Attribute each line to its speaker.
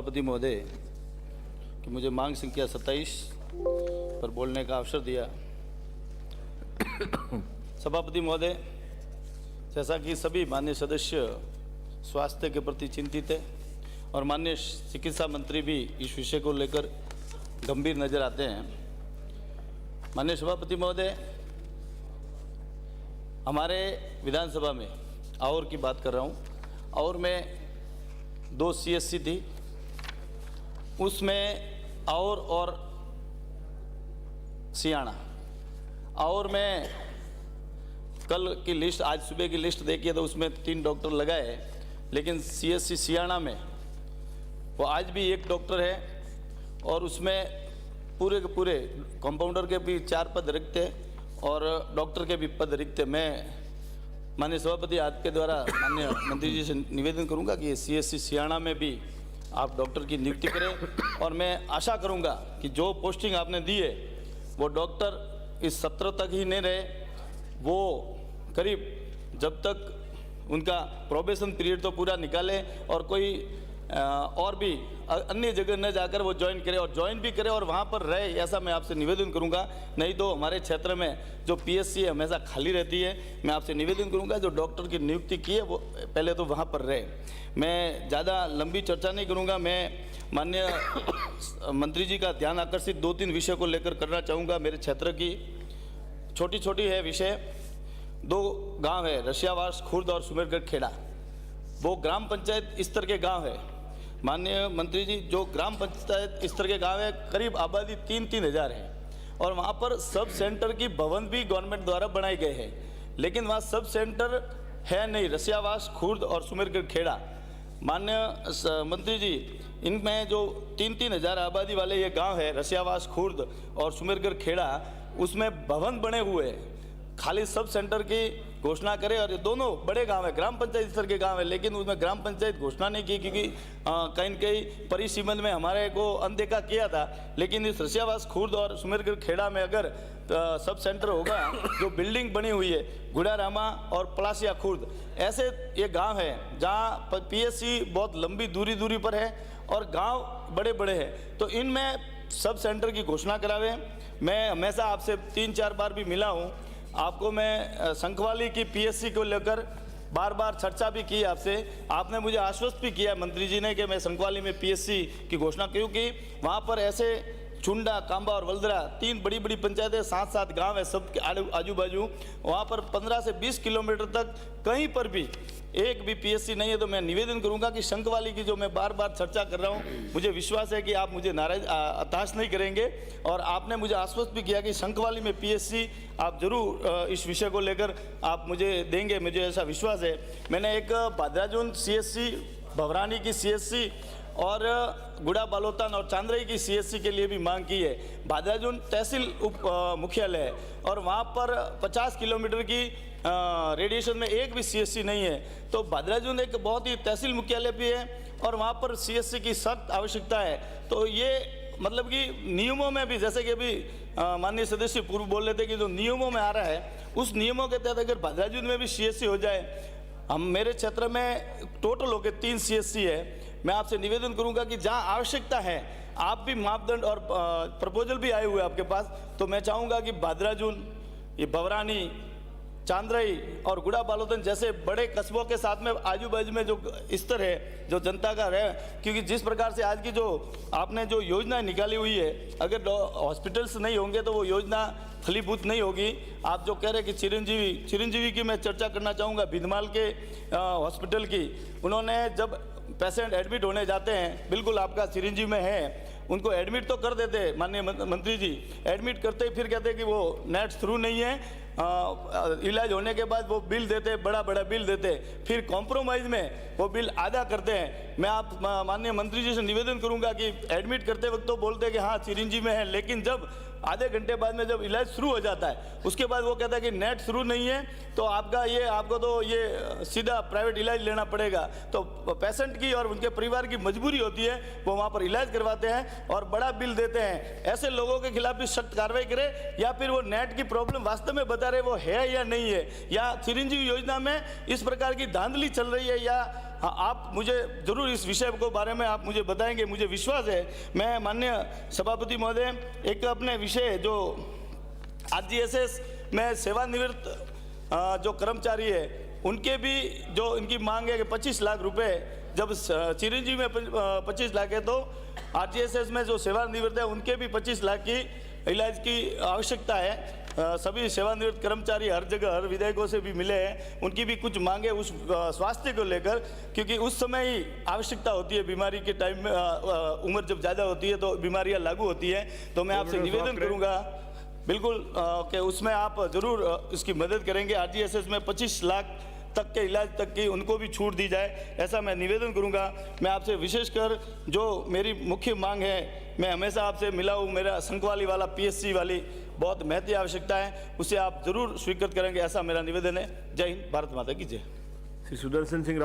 Speaker 1: सभापति महोदय कि मुझे मांग संख्या 27 पर बोलने का अवसर दिया। सभापति महोदय, जैसा कि सभी माननीय सदस्य स्वास्थ्य के प्रति चिंतित है और माननीय चिकित्सा मंत्री भी इस विषय को लेकर गंभीर नजर आते हैं। माननीय सभापति महोदय, हमारे विधानसभा में और की बात कर रहा हूँ, और में 2 CSC थी, उसमें और सियाना, और मैं कल की लिस्ट, आज सुबह की लिस्ट देखी तो उसमें 3 डॉक्टर लगाए, लेकिन CSC सियाना में वो आज भी 1 डॉक्टर है और उसमें पूरे के पूरे कंपाउंडर के भी 4 पद रिक्त है और डॉक्टर के भी पद रिक्त है। मैं माननीय सभापति आपके द्वारा माननीय मंत्री जी से निवेदन करूंगा कि CSC सियाना में भी आप डॉक्टर की नियुक्ति करें और मैं आशा करूंगा कि जो पोस्टिंग आपने दी है वो डॉक्टर इस सत्र तक ही नहीं रहे, वो करीब जब तक उनका प्रोबेशन पीरियड तो पूरा निकाले और कोई और भी अन्य जगह न जाकर वो ज्वाइन करे और ज्वाइन भी करे और वहाँ पर रहे, ऐसा मैं आपसे निवेदन करूँगा। नहीं तो हमारे क्षेत्र में जो PSC है हमेशा खाली रहती है। मैं आपसे निवेदन करूँगा जो डॉक्टर की नियुक्ति की है वो पहले तो वहाँ पर रहे। मैं ज़्यादा लंबी चर्चा नहीं करूँगा। मैं माननीय मंत्री जी का ध्यान आकर्षित 2-3 विषय को लेकर करना चाहूँगा। मेरे क्षेत्र की छोटी छोटी है विषय, 2 गाँव है, रसियावास खुर्द और सुमेरगढ़ खेड़ा, वो ग्राम पंचायत स्तर के गाँव है। माननीय मंत्री जी, जो ग्राम पंचायत स्तर के गांव है, करीब आबादी 3-3 हज़ार है और वहां पर सब सेंटर की भवन भी गवर्नमेंट द्वारा बनाए गए हैं, लेकिन वहां सब सेंटर है नहीं। रसियावास खुर्द और सुमेरगढ़ खेड़ा, माननीय मंत्री जी, इनमें जो 3-3 हज़ार आबादी वाले ये गांव है, रसियावास खुर्द और सुमेरगढ़ खेड़ा, उसमें भवन बने हुए हैं। खाली सब सेंटर की घोषणा करें और ये दोनों बड़े गांव है, ग्राम पंचायत स्तर के गांव है, लेकिन उसमें ग्राम पंचायत घोषणा नहीं की क्योंकि कहीं न कहीं परिसीमन में हमारे को अनदेखा किया था। लेकिन इस रसियावास खुर्द और सुमेरगढ़ खेड़ा में अगर सब सेंटर होगा, जो बिल्डिंग बनी हुई है गुड़ारामा और पलासिया खुर्द, ऐसे ये गाँव है जहाँ PSC बहुत लंबी दूरी पर है और गाँव बड़े बड़े हैं, तो इनमें सब सेंटर की घोषणा करावें। मैं हमेशा आपसे 3-4 बार भी मिला हूँ, आपको मैं संखवाली की PSC को लेकर बार चर्चा भी की आपसे, आपने मुझे आश्वस्त भी किया मंत्री जी ने कि मैं संखवाली में PSC की घोषणा, क्योंकि वहाँ पर ऐसे चुंडा, कांबा और वल्दरा 3 बड़ी पंचायतें, 7-7 गांव है, सब आजू बाजू, वहाँ पर 15 से 20 किलोमीटर तक कहीं पर भी एक भी PSC नहीं है। तो मैं निवेदन करूंगा कि शंखवाली की जो मैं बार चर्चा कर रहा हूं, मुझे विश्वास है कि आप मुझे हताश नहीं करेंगे और आपने मुझे आश्वस्त भी किया कि शंखवाली में PSC आप जरूर इस विषय को लेकर आप मुझे देंगे, मुझे ऐसा विश्वास है। मैंने एक भादराजून CSC, भवरानी की CSC और गुड़ा बालोतान और चांद्रई की CSC के लिए भी मांग की है। भादराजून तहसील उप मुख्यालय है और वहाँ पर 50 किलोमीटर की रेडिएशन में एक भी CSC नहीं है। तो भादराजून एक बहुत ही तहसील मुख्यालय भी है और वहाँ पर CSC की सख्त आवश्यकता है। तो ये मतलब कि नियमों में भी, जैसे कि अभी माननीय सदस्य पूर्व बोल रहे थे कि जो नियमों में आ रहा है, उस नियमों के तहत अगर भादराजून में भी CSC हो जाए, हम मेरे क्षेत्र में टोटल होकर 3 CSC है। मैं आपसे निवेदन करूंगा कि जहां आवश्यकता है, आप भी मापदंड और प्रपोजल भी आए हुए आपके पास, तो मैं चाहूँगा कि भादराजून, ये भवरानी, चांद्रई और गुड़ा बालोतन जैसे बड़े कस्बों के साथ में आजू बाजू में जो स्तर है, जो जनता का है, क्योंकि जिस प्रकार से आज की जो आपने जो योजना निकाली हुई है, अगर हॉस्पिटल्स नहीं होंगे तो वो योजना फलीभूत नहीं होगी। आप जो कह रहे हैं कि चिरंजीवी की मैं चर्चा करना चाहूँगा, भिंदमाल के हॉस्पिटल की, उन्होंने जब पेशेंट एडमिट होने जाते हैं, बिल्कुल आपका चिरंजीवी में है, उनको एडमिट तो कर देते माननीय मंत्री जी, एडमिट करते ही फिर कहते कि वो नेट थ्रू नहीं है, इलाज होने के बाद वो बिल देते, बड़ा बिल देते, फिर कॉम्प्रोमाइज़ में वो बिल आधा करते हैं। मैं आप माननीय मंत्री जी से निवेदन करूंगा कि एडमिट करते वक्त तो बोलते हैं कि हाँ चिरंजीवी में है, लेकिन जब आधे घंटे बाद में जब इलाज शुरू हो जाता है, उसके बाद वो कहता है कि नेट शुरू नहीं है, तो आपको तो ये सीधा प्राइवेट इलाज लेना पड़ेगा। तो पेशेंट की और उनके परिवार की मजबूरी होती है, वो वहाँ पर इलाज करवाते हैं और बड़ा बिल देते हैं। ऐसे लोगों के खिलाफ भी सख्त कार्रवाई करें, या फिर वो नेट की प्रॉब्लम वास्तव में बता रहे वो है या नहीं है, या चिरंजीवी योजना में इस प्रकार की धांधली चल रही है, या हाँ, आप मुझे जरूर इस विषय को बारे में आप मुझे बताएंगे, मुझे विश्वास है। मैं माननीय सभापति महोदय, एक अपने विषय जो आरजीएसएस में सेवानिवृत्त जो कर्मचारी है उनके भी जो इनकी मांग है कि 25 लाख रुपए, जब चिरंजीवी में 25 लाख है तो आरजीएसएस में जो सेवानिवृत्त है उनके भी 25 लाख की इलाज की आवश्यकता है। सभी सेवानिवृत्त कर्मचारी हर जगह हर विधायकों से भी मिले हैं, उनकी भी कुछ मांगे उस स्वास्थ्य को लेकर, क्योंकि उस समय ही आवश्यकता होती है बीमारी के टाइम में, उम्र जब ज़्यादा होती है तो बीमारियां लागू होती हैं। तो मैं आपसे निवेदन करूंगा बिल्कुल कि उसमें आप जरूर इसकी मदद करेंगे। आरजीएसएस में 25 लाख तक के इलाज तक की उनको भी छूट दी जाए, ऐसा मैं निवेदन करूंगा। मैं आपसे विशेषकर जो मेरी मुख्य मांग है, मैं हमेशा आपसे मिला हूँ, मेरा संकवाली वाला पीएससी वाली बहुत महत्वपूर्ण आवश्यकता है, उसे आप जरूर स्वीकृत करेंगे, ऐसा मेरा निवेदन है। जय हिंद, भारत माता की जय।
Speaker 2: श्री सुदर्शन सिंह